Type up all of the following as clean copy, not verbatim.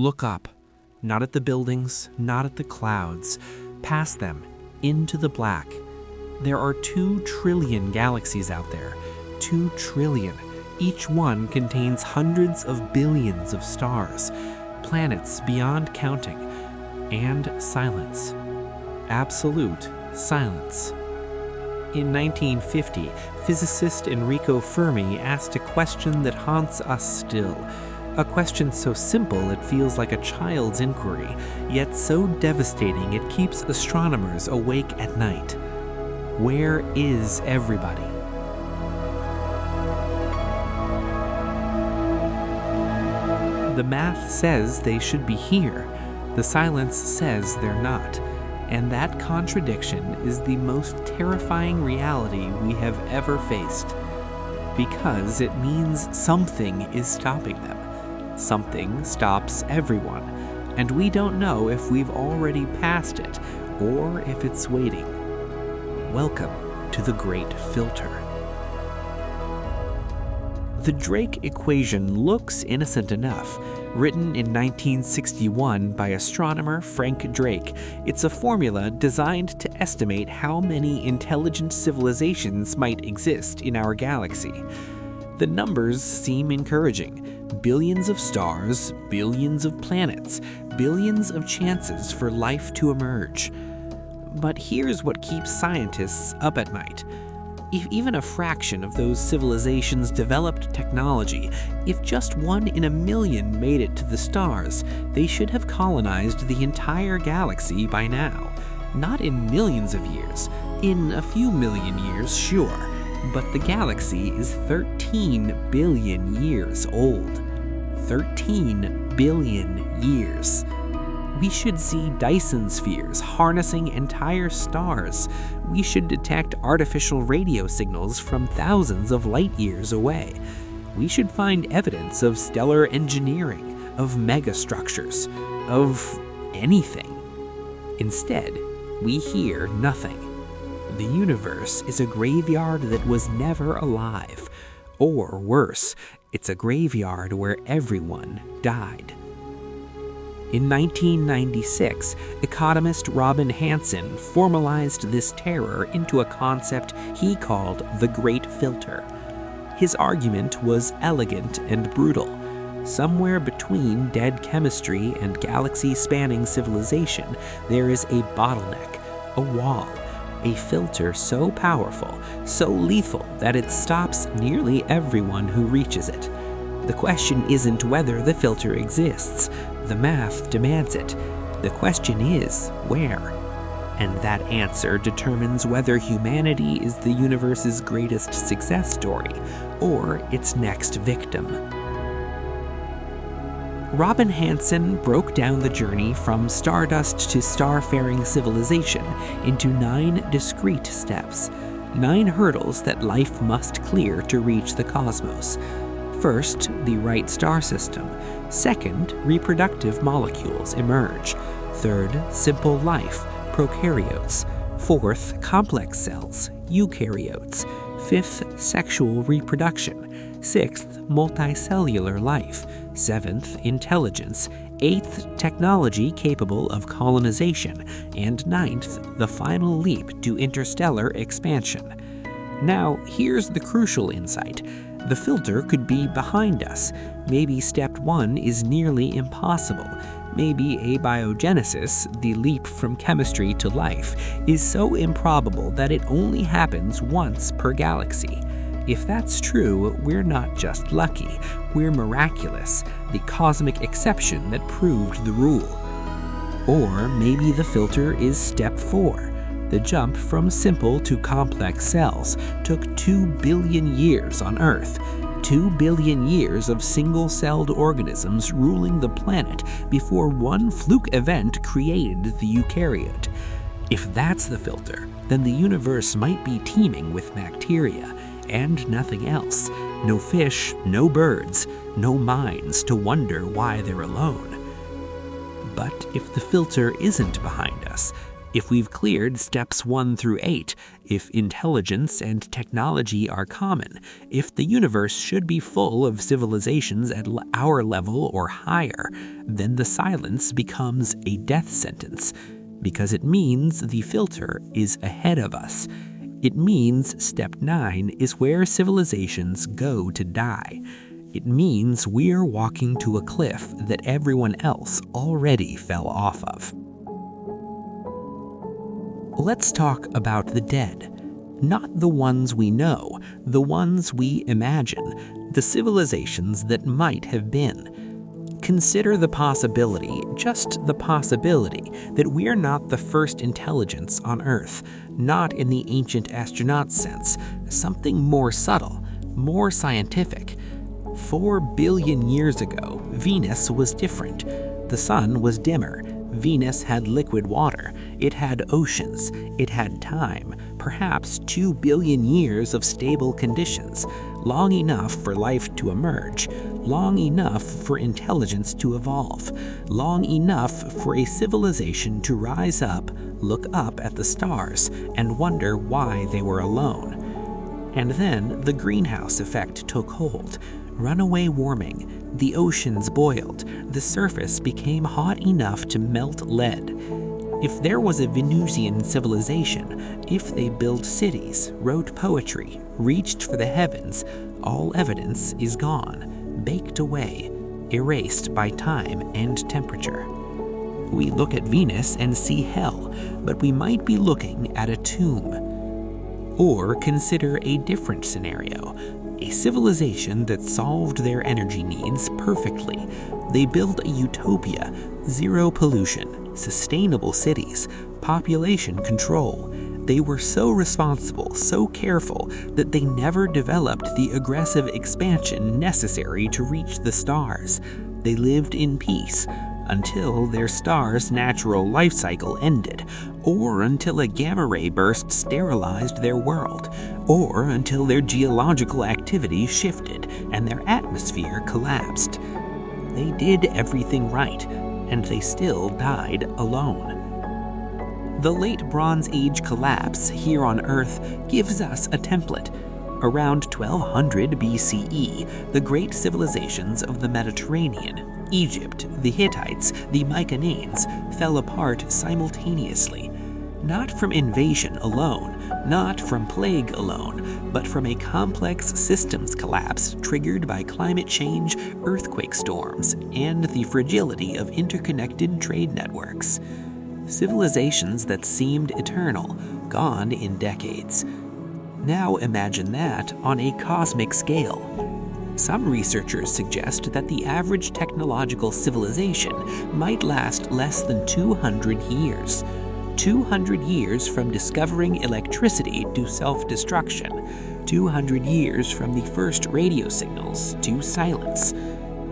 Look up, not at the buildings, not at the clouds, past them, into the black. There are 2 trillion galaxies out there. 2 trillion. Each one contains hundreds of billions of stars, planets beyond counting, and silence. Absolute silence. In 1950, physicist Enrico Fermi asked a question that haunts us still. A question so simple it feels like a child's inquiry, yet so devastating it keeps astronomers awake at night. Where is everybody? The math says they should be here. The silence says they're not. And that contradiction is the most terrifying reality we have ever faced. Because it means something is stopping them. Something stops everyone. And we don't know if we've already passed it or if it's waiting. Welcome to the Great Filter. The Drake equation looks innocent enough. Written in 1961 by astronomer Frank Drake, it's a formula designed to estimate how many intelligent civilizations might exist in our galaxy. The numbers seem encouraging. Billions of stars, billions of planets, billions of chances for life to emerge. But here's what keeps scientists up at night. If even a fraction of those civilizations developed technology, if just 1 in a million made it to the stars, they should have colonized the entire galaxy by now. Not in millions of years. In a few million years, sure. But the galaxy is 13 billion years old. 13 billion years. We should see Dyson spheres harnessing entire stars. We should detect artificial radio signals from thousands of light years away. We should find evidence of stellar engineering, of megastructures, of anything. Instead, we hear nothing. The universe is a graveyard that was never alive. Or worse, it's a graveyard where everyone died. In 1996, economist Robin Hanson formalized this terror into a concept he called the Great Filter. His argument was elegant and brutal. Somewhere between dead chemistry and galaxy-spanning civilization, there is a bottleneck, a wall, a filter so powerful, so lethal that it stops nearly everyone who reaches it. The question isn't whether the filter exists. The math demands it. The question is, where? And that answer determines whether humanity is the universe's greatest success story or its next victim. Robin Hanson broke down the journey from stardust to starfaring civilization into 9 discrete steps, 9 hurdles that life must clear to reach the cosmos. First, the right star system. Second, reproductive molecules emerge. Third, simple life, prokaryotes. Fourth, complex cells, eukaryotes. Fifth, sexual reproduction. Sixth, multicellular life. Seventh, intelligence. Eighth, technology capable of colonization. And ninth, the final leap to interstellar expansion. Now, here's the crucial insight. The filter could be behind us. Maybe step 1 is nearly impossible. Maybe abiogenesis, the leap from chemistry to life, is so improbable that it only happens once per galaxy. If that's true, we're not just lucky, we're miraculous, the cosmic exception that proved the rule. Or maybe the filter is step 4. The jump from simple to complex cells took 2 billion years on Earth. 2 billion years of single-celled organisms ruling the planet before one fluke event created the eukaryote. If that's the filter, then the universe might be teeming with bacteria and nothing else. No fish, no birds, no minds to wonder why they're alone. But if the filter isn't behind us, If we've cleared steps 1 through 8, if intelligence and technology are common, if the universe should be full of civilizations at our level or higher, then the silence becomes a death sentence, because it means the filter is ahead of us. It means step 9 is where civilizations go to die. It means we're walking to a cliff that everyone else already fell off of. Let's talk about the dead. Not the ones we know, the ones we imagine, the civilizations that might have been. Consider the possibility, just the possibility, that we're not the first intelligence on Earth, not in the ancient astronaut sense, something more subtle, more scientific. 4 billion years ago, Venus was different. The sun was dimmer. Venus had liquid water. It had oceans. It had time, perhaps 2 billion years of stable conditions, long enough for life to emerge, long enough for intelligence to evolve, long enough for a civilization to rise up, look up at the stars, and wonder why they were alone. And then the greenhouse effect took hold. Runaway warming, the oceans boiled, the surface became hot enough to melt lead. If there was a Venusian civilization, if they built cities, wrote poetry, reached for the heavens, all evidence is gone, baked away, erased by time and temperature. We look at Venus and see hell, but we might be looking at a tomb. Or consider a different scenario. A civilization that solved their energy needs perfectly. They built a utopia, zero pollution, sustainable cities, population control. They were so responsible, so careful, that they never developed the aggressive expansion necessary to reach the stars. They lived in peace until their star's natural life cycle ended, or until a gamma ray burst sterilized their world, or until their geological activity shifted and their atmosphere collapsed. They did everything right, and they still died alone. The late Bronze Age collapse here on Earth gives us a template. Around 1200 BCE, the great civilizations of the Mediterranean, Egypt, the Hittites, the Mycenaeans, fell apart simultaneously. Not from invasion alone, not from plague alone, but from a complex systems collapse triggered by climate change, earthquake storms, and the fragility of interconnected trade networks. Civilizations that seemed eternal, gone in decades. Now imagine that on a cosmic scale. Some researchers suggest that the average technological civilization might last less than 200 years. 200 years from discovering electricity to self-destruction. 200 years from the first radio signals to silence.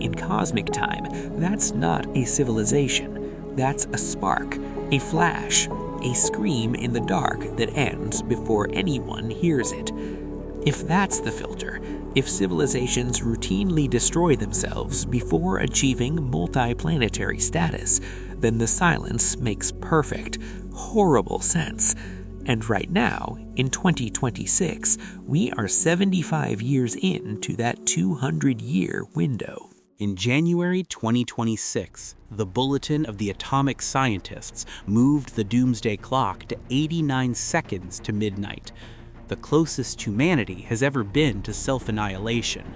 In cosmic time, that's not a civilization. That's a spark, a flash, a scream in the dark that ends before anyone hears it. If that's the filter, if civilizations routinely destroy themselves before achieving multiplanetary status, then the silence makes perfect, horrible sense. And right now, in 2026, we are 75 years into that 200-year window. In January 2026, the Bulletin of the Atomic Scientists moved the doomsday clock to 89 seconds to midnight, the closest humanity has ever been to self-annihilation.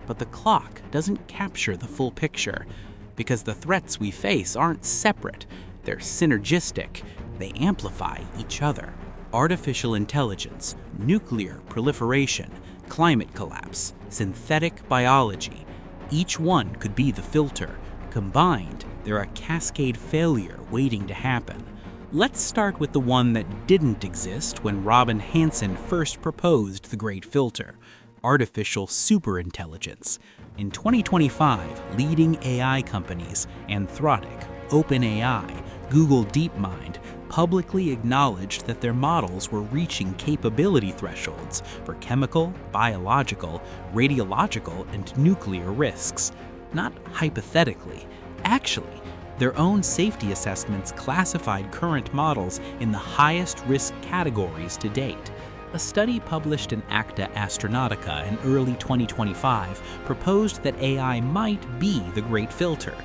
But the clock doesn't capture the full picture, because the threats we face aren't separate, they're synergistic, they amplify each other. Artificial intelligence, nuclear proliferation, climate collapse, synthetic biology. Each one could be the filter. Combined, they're a cascade failure waiting to happen. Let's start with the one that didn't exist when Robin Hanson first proposed the Great Filter, artificial superintelligence. In 2025, leading AI companies, Anthropic, OpenAI, Google DeepMind, publicly acknowledged that their models were reaching capability thresholds for chemical, biological, radiological, and nuclear risks. Not hypothetically. Actually, Their own safety assessments classified current models in the highest risk categories to date. A study published in Acta Astronautica in early 2025 proposed that AI might be the great filter.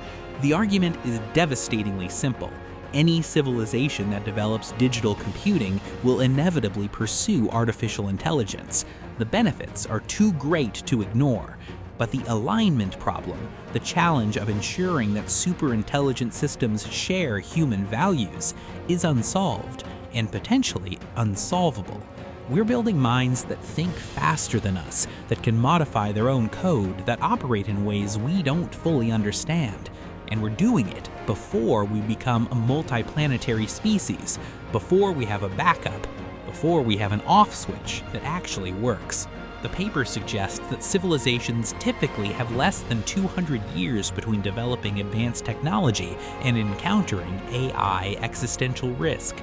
The argument is devastatingly simple. Any civilization that develops digital computing will inevitably pursue artificial intelligence. The benefits are too great to ignore. But the alignment problem, the challenge of ensuring that superintelligent systems share human values, is unsolved and potentially unsolvable. We're building minds that think faster than us, that can modify their own code, that operate in ways we don't fully understand. And we're doing it before we become a multiplanetary species, before we have a backup, before we have an off switch that actually works. The paper suggests that civilizations typically have less than 200 years between developing advanced technology and encountering AI existential risk.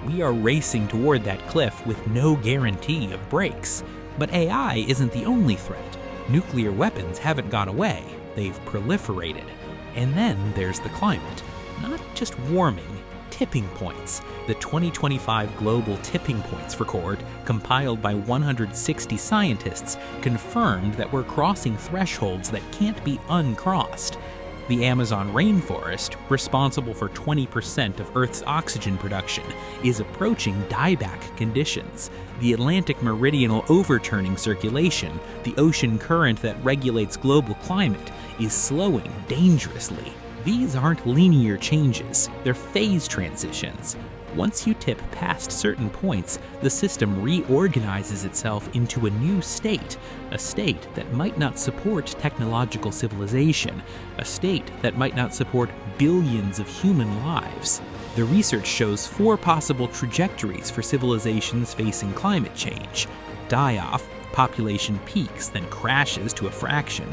We are racing toward that cliff with no guarantee of breaks. But AI isn't the only threat. Nuclear weapons haven't gone away, they've proliferated. And then there's the climate. Not just warming, tipping points. The 2025 Global Tipping Points Record, compiled by 160 scientists, confirmed that we're crossing thresholds that can't be uncrossed. The Amazon rainforest, responsible for 20% of Earth's oxygen production, is approaching dieback conditions. The Atlantic meridional overturning circulation, the ocean current that regulates global climate, is slowing dangerously. These aren't linear changes, they're phase transitions. Once you tip past certain points, the system reorganizes itself into a new state, a state that might not support technological civilization, a state that might not support billions of human lives. The research shows 4 possible trajectories for civilizations facing climate change: die-off, population peaks, then crashes to a fraction;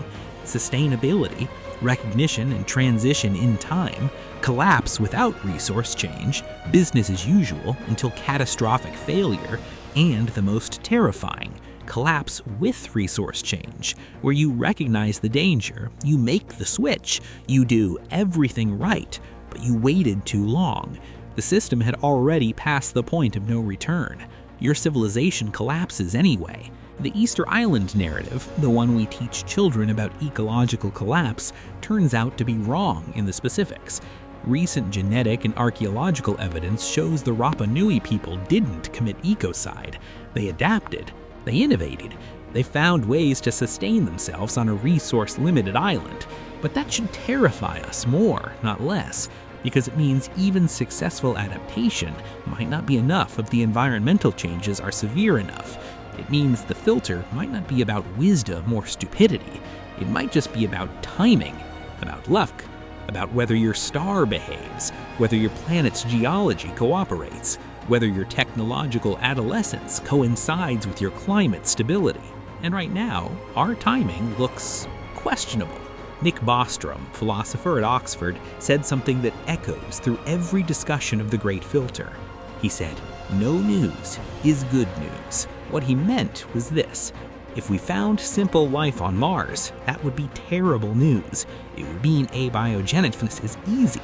sustainability, recognition and transition in time; collapse without resource change; business as usual until catastrophic failure; and the most terrifying, collapse with resource change, where you recognize the danger, you make the switch, you do everything right, but you waited too long. The system had already passed the point of no return. Your civilization collapses anyway. The Easter Island narrative, the one we teach children about ecological collapse, turns out to be wrong in the specifics. Recent genetic and archaeological evidence shows the Rapa Nui people didn't commit ecocide. They adapted, they innovated, they found ways to sustain themselves on a resource-limited island. But that should terrify us more, not less, because it means even successful adaptation might not be enough if the environmental changes are severe enough. It means the filter might not be about wisdom or stupidity. It might just be about timing, about luck, about whether your star behaves, whether your planet's geology cooperates, whether your technological adolescence coincides with your climate stability. And right now, our timing looks questionable. Nick Bostrom, philosopher at Oxford, said something that echoes through every discussion of the Great Filter. He said, "No news is good news." What he meant was this: if we found simple life on Mars, that would be terrible news. It would mean abiogenesis is easy.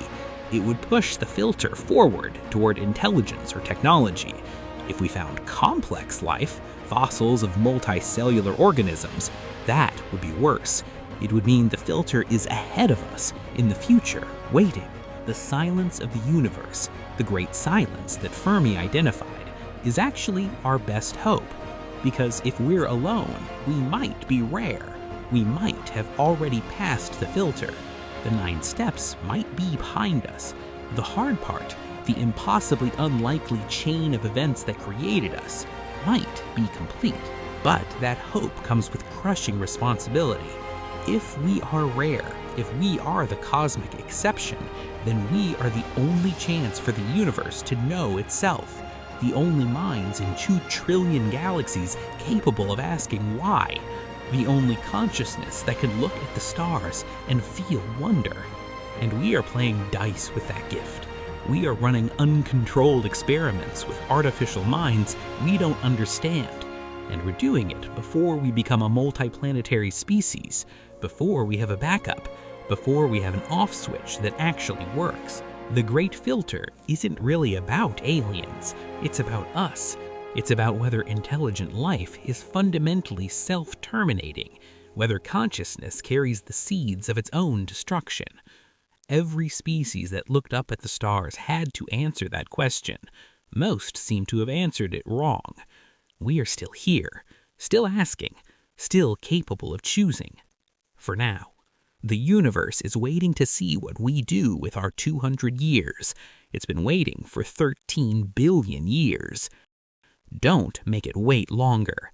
It would push the filter forward toward intelligence or technology. If we found complex life, fossils of multicellular organisms, that would be worse. It would mean the filter is ahead of us, in the future, waiting. The silence of the universe, the great silence that Fermi identified, is actually our best hope. Because if we're alone, we might be rare. We might have already passed the filter. The 9 steps might be behind us. The hard part, the impossibly unlikely chain of events that created us, might be complete. But that hope comes with crushing responsibility. If we are rare, if we are the cosmic exception, then we are the only chance for the universe to know itself. The only minds in 2 trillion galaxies capable of asking why. The only consciousness that can look at the stars and feel wonder. And we are playing dice with that gift. We are running uncontrolled experiments with artificial minds we don't understand. And we're doing it before we become a multiplanetary species, before we have a backup, before we have an off switch that actually works. The Great Filter isn't really about aliens, it's about us. It's about whether intelligent life is fundamentally self-terminating, whether consciousness carries the seeds of its own destruction. Every species that looked up at the stars had to answer that question. Most seem to have answered it wrong. We are still here, still asking, still capable of choosing. For now. The universe is waiting to see what we do with our 200 years. It's been waiting for 13 billion years. Don't make it wait longer.